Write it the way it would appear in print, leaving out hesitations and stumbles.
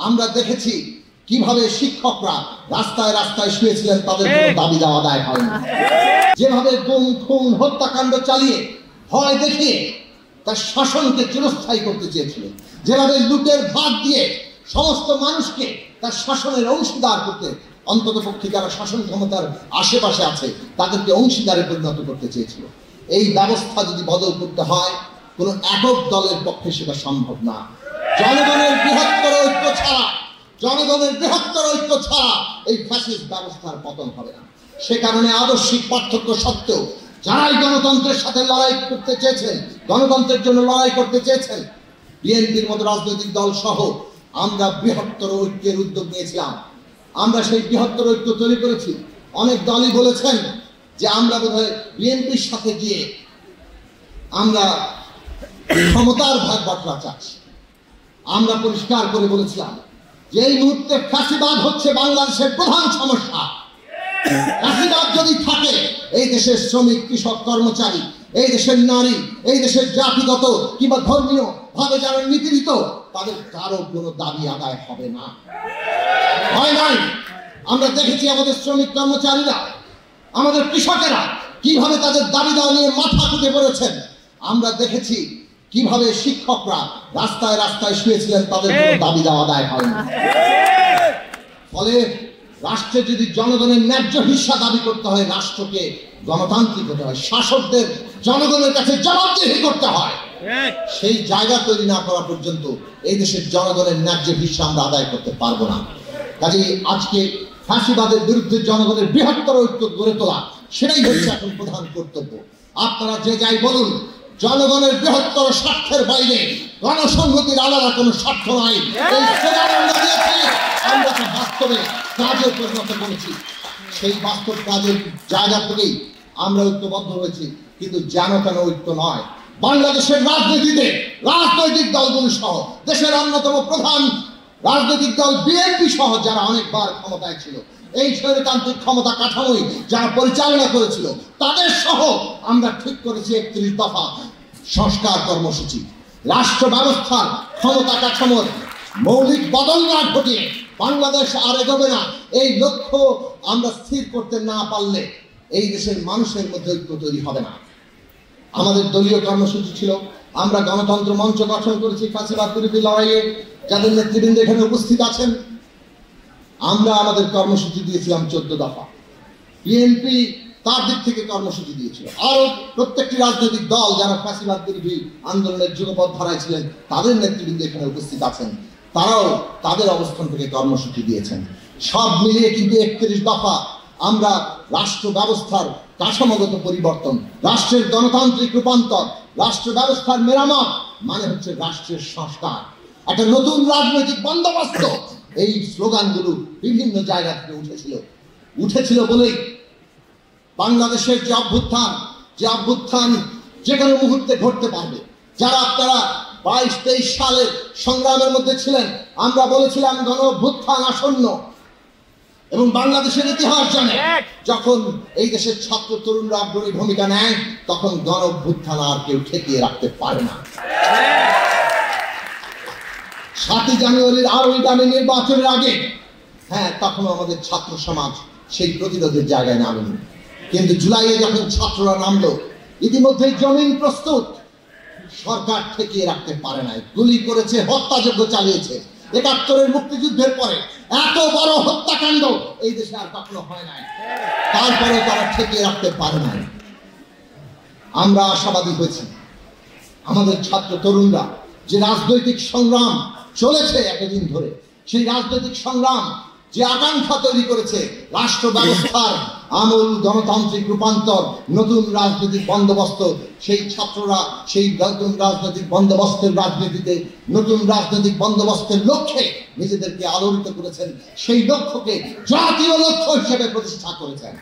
আমরা দেখেছি কিভাবে শিক্ষকরা রাস্তায় রাস্তায় শুয়েছিলেন, তাদের কোনো দাবি দেওয়া আদায় হয়নি। যেভাবে গুম খুন হত্যাকাণ্ড চালিয়ে ভয় দেখিয়ে তার শাসনকে চিরস্থায়ী করতে চেয়েছিলেন, যেভাবে লুটের ভাগ দিয়ে সমস্ত মানুষকে তার শাসনের অংশীদার করতে, অন্তত পক্ষে যারা শাসন ক্ষমতার আশেপাশে আছে তাদেরকে অংশীদারে পরিণত করতে চেয়েছিল। এই ব্যবস্থা যদি বদল করতে হয়, কোনো একক দলের পক্ষে সেটা সম্ভব না। জনগণের বৃহত্তর ঐক্য ছাড়া এই ফ্যাসিস্ট ব্যবস্থার পতন হবে না। সে কারণে আদর্শিক পার্থক্য সত্ত্বেও যারাই গণতন্ত্রের সাথে লড়াই করতে চেয়েছেন, গণতন্ত্রের জন্য লড়াই করতে চেয়েছেন, বিএনপির মতো রাজনৈতিক দল সহ আমরা বৃহত্তর ঐক্যের উদ্যোগ নিয়েছিলাম। আমরা সেই বৃহত্তর ঐক্য তৈরি করেছি। অনেক দলই বলেছেন যে আমরা বোধহয় বিএনপির সাথে গিয়ে আমরা ক্ষমতার ভাগ বাটলা চাচ্ছি। আমরা পরিষ্কার করে বলেছিলাম যে এই মুহূর্তে ফ্যাসিবাদ হচ্ছে বাংলাদেশের প্রধান সমস্যা। ফ্যাসিবাদ যদি থাকে, এই দেশের শ্রমিক, কৃষক, কর্মচারী, এই দেশের নারী, এই দেশের জাতিগত কিংবা ধর্মীয় ভাবে যারা নিপীড়িত, তাদের কারো কোনো দাবি আদায় হবে না, হয় নাই। আমরা দেখেছি আমাদের শ্রমিক কর্মচারীরা, আমাদের কৃষকেরা কিভাবে তাদের দাবি দেওয়া নিয়ে মাথা কুটে পড়েছেন। আমরা দেখেছি কিভাবে শিক্ষকরা রাস্তায় রাস্তায় শুয়েছিলেন, তাদের কোনো দাবি দেওয়া আদায় হয়নি। ফলে রাষ্ট্রে যদি জনগণের ন্যায্য হিস্সা দাবি করতে হয়, রাষ্ট্রকে গণতান্ত্রিক হতে হয়, শাসকদের জনগণের কাছে জবাবদিহি করতে হয়। সেই জায়গা তৈরি না করা পর্যন্ত এই দেশের জনগণের ন্যায্য হিস্সা আমরা আদায় করতে পারবো না। কাজেই আজকে ফ্যাসিবাদের বিরুদ্ধে জনগণের বৃহত্তর ঐক্য গড়ে তোলা, সেটাই হচ্ছে এখন প্রধান কর্তব্য। আপনারা যে যাই বলুন, জনগণের বৃহত্তর স্বার্থের বাইরে গণসংহতির আলাদা কোনো স্বার্থ নাই। এই স্লোগান আমরা দিয়েছি, আমরা তো বাস্তবে কাজে পরিণত করেছি। সেই বাস্তব কাজের জায়গা থেকেই আমরা ঐক্যবদ্ধ হয়েছি, কিন্তু যেন তেন ঐক্য নয়। বাংলাদেশের রাজনীতিতে রাজনৈতিক দলগুলো সহ দেশের অন্যতম প্রধান রাজনৈতিক দল বিএনপি সহ যারা অনেকবার ক্ষমতায় ছিল, এই স্বৈরতান্ত্রিক ক্ষমতা কাঠামোই যারা পরিচালনা করেছিল, তাদের সহ আমরা ঠিক করেছি 31 দফা সংস্কার কর্মসূচি। রাষ্ট্র ব্যবস্থার ক্ষমতা কাঠামোর মৌলিক বদল না ঘটিয়ে বাংলাদেশ আর এগোবে না। এই লক্ষ্য আমরা স্থির করতে না পারলে এই দেশের মানুষের মধ্যে ঐক্য তৈরি হবে না। আমাদের দলীয় কর্মসূচি ছিল, আমরা গণতন্ত্র মঞ্চ গঠন করেছি ফ্যাসিবাদ বিরোধী লড়াইয়ে, যাদের নেতৃবৃন্দ এখানে উপস্থিত আছেন। আমরা আমাদের কর্মসূচি দিয়েছিলাম 14 দফা। বিএনপি তার দিক থেকে কর্মসূচি দিয়েছিল। আরো প্রত্যেকটি রাজনৈতিক দল যারা ফ্যাসিবাদ বিরোধী আন্দোলনের যুগপথ ধারায় ছিলেন, তাদের নেতৃবৃন্দ এখানে উপস্থিত আছেন, তারাও তাদের অবস্থান থেকে কর্মসূচি দিয়েছেন। সব মিলিয়ে কিন্তু 31 দফা আমরা রাষ্ট্র ব্যবস্থার কাঠামোগত পরিবর্তন, রাষ্ট্রের গণতান্ত্রিক রূপান্তর, রাষ্ট্র ব্যবস্থার মেরামত মানে হচ্ছে রাষ্ট্রের সংস্কার, একটা নতুন রাজনৈতিক বন্দোবস্ত। এই স্লোগানগুলো বিভিন্ন জায়গা থেকে উঠেছিল বলেই বাংলাদেশের যে অভ্যুত্থান যে কোনো মুহূর্তে ঘটতে পারবে। যারা আপনারা 22-23 সালের সংগ্রামের মধ্যে ছিলেন, আমরা বলেছিলাম গণ অভ্যুত্থান আসন্ন, এবং বাংলাদেশের ইতিহাস জানে যখন এই দেশের ছাত্র তরুণরা অগ্রণী ভূমিকা নেয়, তখন গণ অভ্যুত্থান আর কেউ ঠেকিয়ে রাখতে পারে না। 7ই জানুয়ারির আরোই দামি নির্বাচনের আগে তখন আমাদের ছাত্র সমাজ সেই প্রতিরোধের জায়গায় নামেনি, কিন্তু জুলাইয়ে যখন ছাত্ররা নামলো, ইতিমধ্যে জমিন প্রস্তুত, সরকার ঠেকিয়ে রাখতে পারে নাই, গুলি করেছে, হত্যাযজ্ঞ চালিয়েছে। 71-এর মুক্তিযুদ্ধের পরে এত বড় হত্যাকাণ্ড এই দেশে আর কখনো হয় নাই, তারপরে তারা ঠেকিয়ে রাখতে পারে নাই। আমরা আশাবাদী হয়েছি আমাদের ছাত্র তরুণরা যে রাজনৈতিক সংগ্রাম চলেছে এতদিন ধরে, সেই রাজনৈতিক সংগ্রাম যে আকাঙ্ক্ষা তৈরি করেছে রাষ্ট্র ব্যবস্থার আমূল গণতান্ত্রিক রূপান্তর, নতুন রাজনৈতিক বন্দোবস্ত, সেই ছাত্ররা সেই নতুন রাজনৈতিক বন্দোবস্তের রাজনীতিতে, নতুন রাজনৈতিক বন্দোবস্তের লক্ষ্যে নিজেদেরকে আলোড়িত করেছেন, সেই লক্ষ্যকে জাতীয় লক্ষ্য হিসেবে প্রতিষ্ঠা করেছেন।